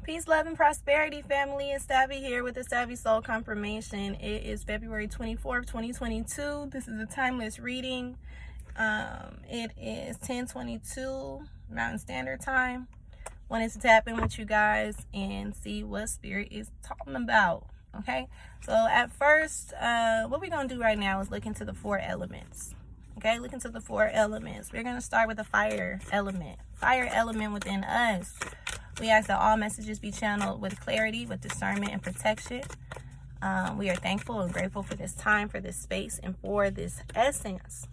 Peace, love, and prosperity, family. It's Savvy here with the Savvy Soul Confirmation. It is February 24th, 2022. This is a timeless reading. It is 10:22 Mountain Standard Time. Wanted to tap in with you guys and see what Spirit is talking about. Okay, so at first, what we're going to do right now is look into the four elements. Okay, look into the four elements. We're going to start with the fire element. Fire element within us. We ask that all messages be channeled with clarity, with discernment, and protection. We are thankful and grateful for this time, for this space, and for this essence.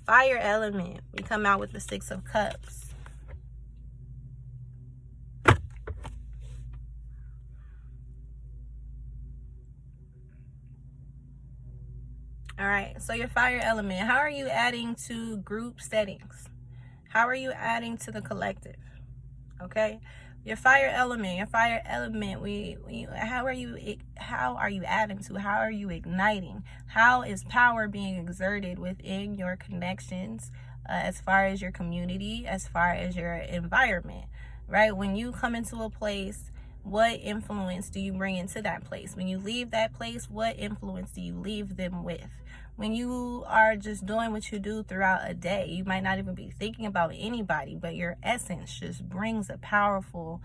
Fire element. We come out with the Six of Cups. All right, so your fire element. How are you adding to group settings? How are you adding to the collective? Okay. Your fire element, how are you adding to, how are you igniting? How is power being exerted within your connections, as far as your community, as far as your environment, right? When you come into a place, what influence do you bring into that place? When you leave that place, what influence do you leave them with? When you are just doing what you do throughout a day, you might not even be thinking about anybody, but your essence just brings a powerful,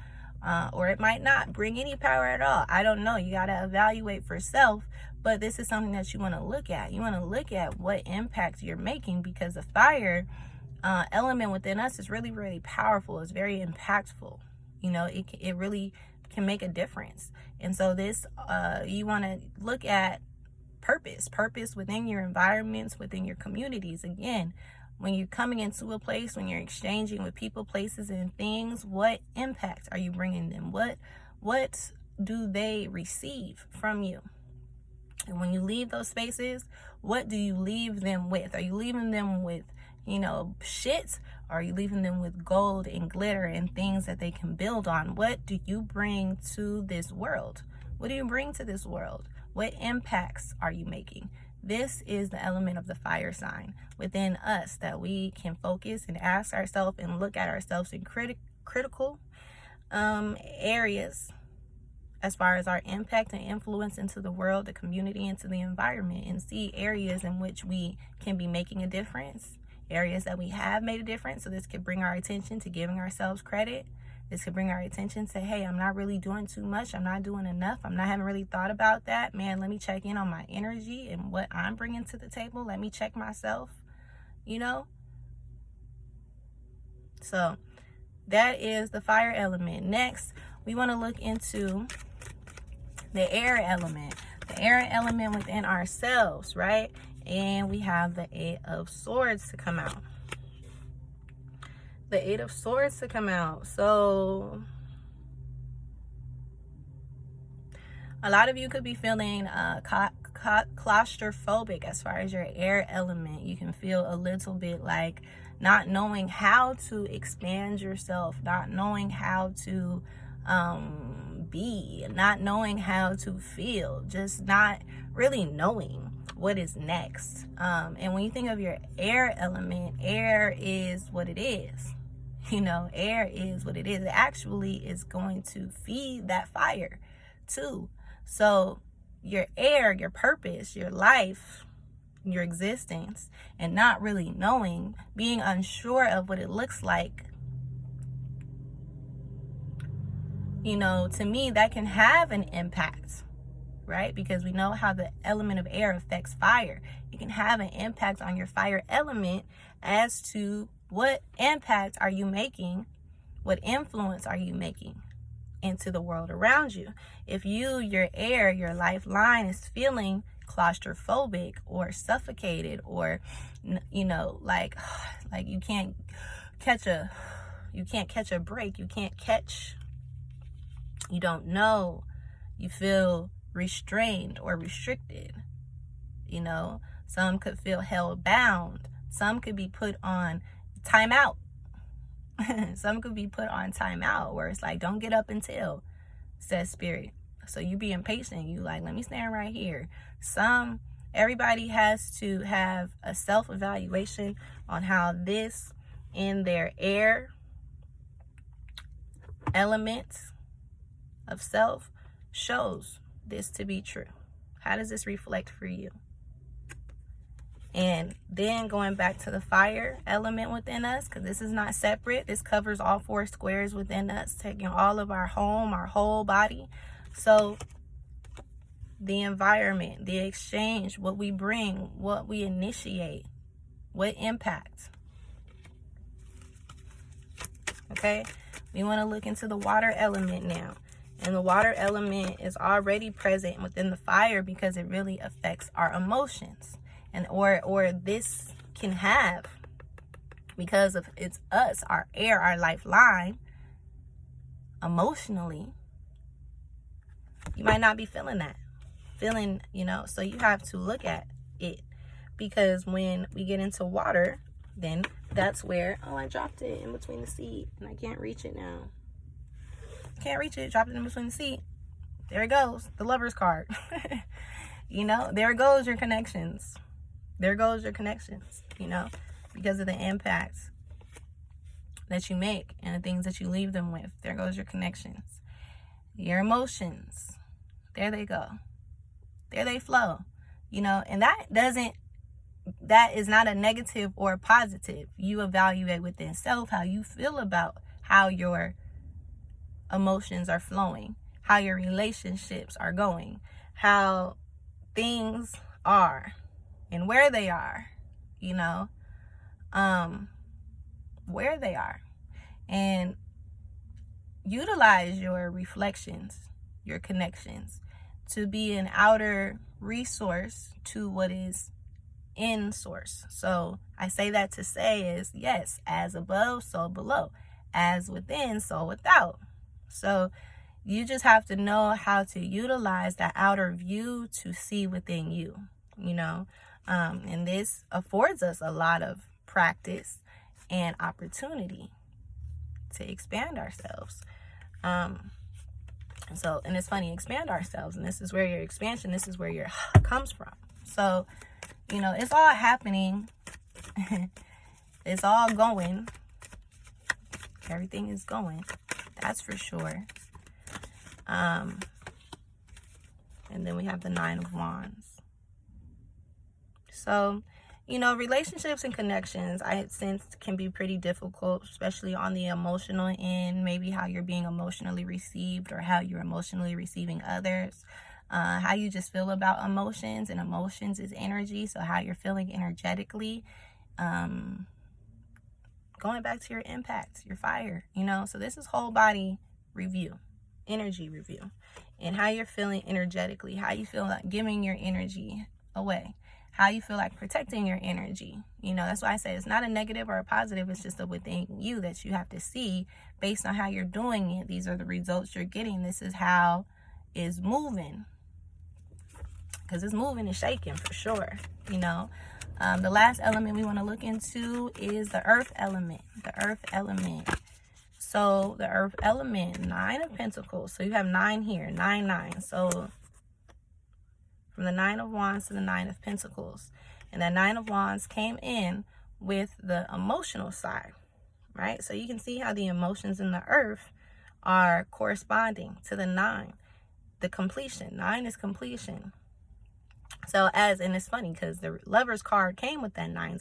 or it might not bring any power at all. I don't know. You got to evaluate for self, but this is something that you want to look at. You want to look at what impact you're making, because the fire element within us is really, really powerful. It's very impactful. You know, it really can make a difference. And so this, you want to look at purpose within your environments, within your communities. Again, when you're coming into a place, when you're exchanging with people, places, and things, what impact are you bringing them? What do they receive from you? And when you leave those spaces, what do you leave them with? Are you leaving them with, shit? Or are you leaving them with gold and glitter and things that they can build on? What do you bring to this world? What do you bring to this world? What impacts are you making? This is the element of the fire sign within us that we can focus and ask ourselves and look at ourselves in critical areas as far as our impact and influence into the world, the community, into the environment, and see areas in which we can be making a difference, areas that we have made a difference. So this could bring our attention to giving ourselves credit. This could bring our attention to, hey, I'm not really doing too much. I'm not doing enough. Haven't really thought about that. Man, let me check in on my energy and what I'm bringing to the table. Let me check myself, So that is the fire element. Next, we want to look into the air element. The air element within ourselves, right? And we have the Eight of Swords to come out. The Eight of Swords to come out. So a lot of you could be feeling claustrophobic as far as your air element. You can feel a little bit like not knowing how to expand yourself, not knowing how to be, not knowing how to feel, just not really knowing what is next. And when you think of your air element, air is what it is. Air is what it is. It actually is going to feed that fire too. So your air, your purpose, your life, your existence, and not really knowing, being unsure of what it looks like, to me, that can have an impact, right? Because we know how the element of air affects fire. It can have an impact on your fire element as to what impact are you making, what influence are you making into the world around you. If your air, your lifeline is feeling claustrophobic or suffocated, or, like you can't catch a break, you don't know, you feel restrained or restricted, some could feel held bound, some could be put on timeout. Some could be put on timeout where it's like, don't get up until, says Spirit. So you be impatient. You like, let me stand right here. Everybody has to have a self-evaluation on how this in their air elements of self shows this to be true? How does this reflect for you? And then going back to the fire element within us, because this is not separate. This covers all 4 squares within us, taking all of our home, our whole body. So the environment, the exchange, what we bring, what we initiate, what impact. Okay, we want to look into the water element now. And the water element is already present within the fire because it really affects our emotions. And or this can have, because of it's us, our air, our lifeline, emotionally, you might not be feeling that. So you have to look at it. Because when we get into water, then that's where, oh, I dropped it in between the seat and I can't reach it now. Can't reach it, dropped it in between the seat. There it goes, the lover's card. There goes your connections. There goes your connections, because of the impacts that you make and the things that you leave them with. There goes your connections. Your emotions, there they go. There they flow, and that is not a negative or a positive. You evaluate within self how you feel about how your emotions are flowing, how your relationships are going, how things are and where they are, where they are. And utilize your reflections, your connections, to be an outer resource to what is in source. So I say that to say is, yes, as above, so below, as within, so without. So you just have to know how to utilize that outer view to see within you, and this affords us a lot of practice and opportunity to expand ourselves. And it's funny, expand ourselves, and this is where your expansion, this is where your comes from. So, it's all happening. It's all going. Everything is going. That's for sure. And then we have the 9 of Wands. So, relationships and connections, I sense, can be pretty difficult, especially on the emotional end, maybe how you're being emotionally received or how you're emotionally receiving others, how you just feel about emotions, and emotions is energy. So how you're feeling energetically, going back to your impact, your fire, so this is whole body review, energy review, and how you're feeling energetically, how you feel like giving your energy away, how you feel like protecting your energy. That's why I say it's not a negative or a positive. It's just a within you that you have to see based on how you're doing it. These are the results you're getting. This is how it's moving. Because it's moving and shaking for sure. The last element we want to look into is the earth element. The earth element. So the earth element, 9 of Pentacles. So you have 9 here, 9, 9. So from the 9 of Wands to the 9 of Pentacles. And that 9 of Wands came in with the emotional side, right? So you can see how the emotions in the earth are corresponding to the 9. The completion. 9 is completion. So and it's funny because the Lover's card came with that 9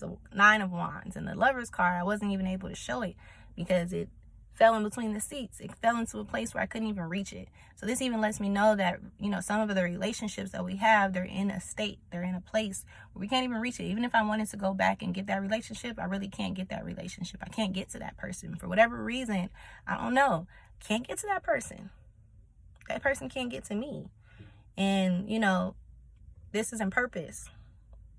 of Wands. And the Lover's card, I wasn't even able to show it because it fell in between the seats. It fell into a place where I couldn't even reach it. So this even lets me know that, some of the relationships that we have, they're in a state, they're in a place where we can't even reach it. Even if I wanted to go back and get that relationship, I really can't get that relationship. I can't get to that person for whatever reason. I don't know. Can't get to that person. That person can't get to me. And, this is in purpose.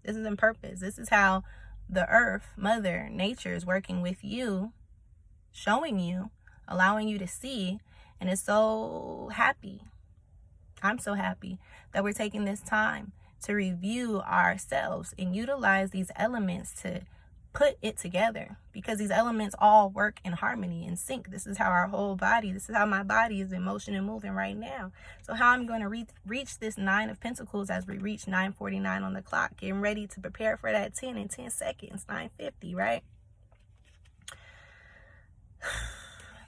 This is in purpose. This is how the earth, Mother Nature, is working with you, showing you, allowing you to see. And it's so happy. I'm so happy that we're taking this time to review ourselves and utilize these elements to put it together, because these elements all work in harmony, in sync. This is how our whole body, this is how my body is in motion and moving right now. So how I'm going to reach this 9 of Pentacles as we reach 9:49 on the clock, getting ready to prepare for that 10 in 10 seconds, 9:50, right?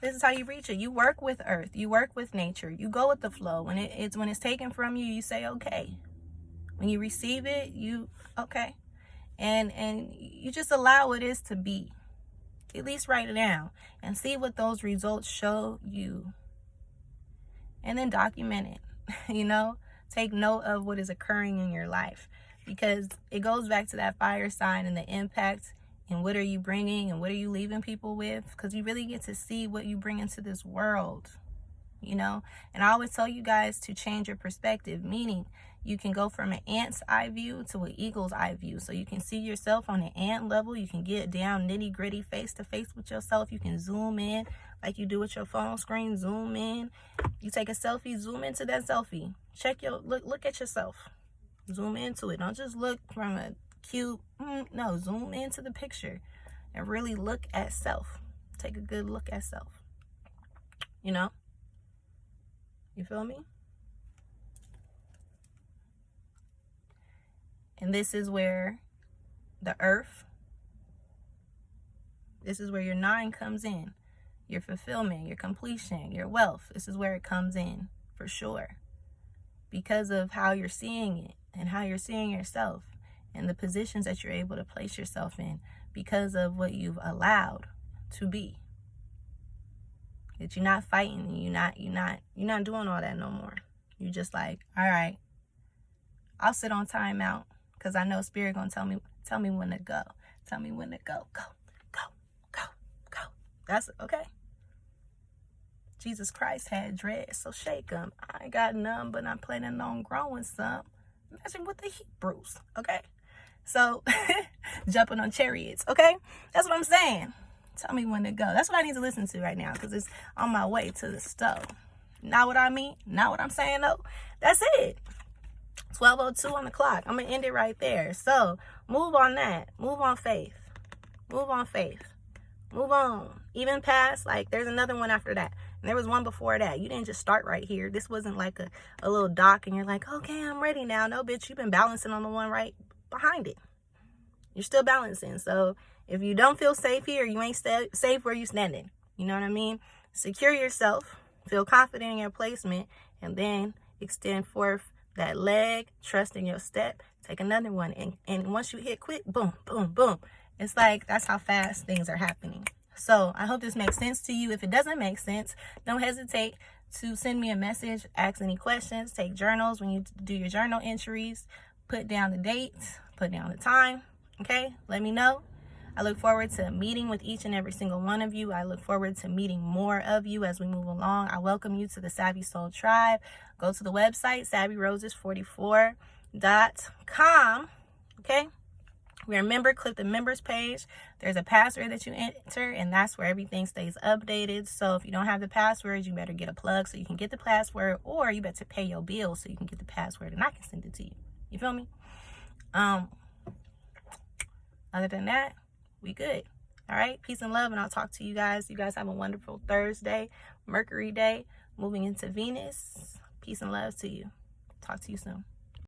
This is how you reach it. You work with earth. You work with nature. You go with the flow. When it's taken from you, you say, okay. When you receive it, you, okay. And you just allow what is to be. At least write it down and see what those results show you. And then document it, you know? Take note of what is occurring in your life, because it goes back to that fire sign and the impact and what are you bringing and what are you leaving people with, because you really get to see what you bring into this world, you know? And I always tell you guys to change your perspective, meaning you can go from an ant's eye view to an eagle's eye view. So you can see yourself on an ant level. You can get down nitty gritty face to face with yourself. You can zoom in like you do with your phone screen. Zoom in. You take a selfie, zoom into that selfie. Check your, look at yourself. Zoom into it. Don't just look from a cute, no, zoom into the picture and really look at self. Take a good look at self. You know? You feel me? And this is where the earth, this is where your 9 comes in. Your fulfillment, your completion, your wealth. This is where it comes in for sure. Because of how you're seeing it and how you're seeing yourself and the positions that you're able to place yourself in because of what you've allowed to be. That you're not fighting, you're not doing all that no more. You're just like, all right, I'll sit on timeout. Because I know Spirit gonna tell me when to go. Tell me when to go. Go. That's okay. Jesus Christ had dreads, so shake them. I ain't got none, but I'm planning on growing some. Imagine with the Hebrews, okay? So, jumping on chariots, okay? That's what I'm saying. Tell me when to go. That's what I need to listen to right now, because it's on my way to the stove. Not what I mean, not what I'm saying, though. That's it. 12:02 on the clock. I'm going to end it right there. So, move on that. Move on faith. Move on faith. Move on. Even past, like, there's another one after that. And there was one before that. You didn't just start right here. This wasn't like a little dock and you're like, okay, I'm ready now. No, bitch, you've been balancing on the one right behind it. You're still balancing. So, if you don't feel safe here, you ain't safe where you standing. You know what I mean? Secure yourself. Feel confident in your placement. And then extend forth that leg, trust in your step, take another one, and once you hit quit, boom, boom, boom. It's like, that's how fast things are happening. So I hope this makes sense to you. If it doesn't make sense, don't hesitate to send me a message, ask any questions, take journals when you do your journal entries, put down the dates, put down the time, okay? Let me know. I look forward to meeting with each and every single one of you. I look forward to meeting more of you as we move along. I welcome you to the Savvy Soul Tribe. Go to the website, savvyroses44.com. Okay? Remember, click the members page. There's a password that you enter, and that's where everything stays updated. So if you don't have the password, you better get a plug so you can get the password, or you better pay your bill so you can get the password, and I can send it to you. You feel me? Other than that, we good. All right, peace and love, and I'll talk to you guys. You guys have a wonderful Thursday, Mercury day, moving into Venus. Peace and love to you. Talk to you soon.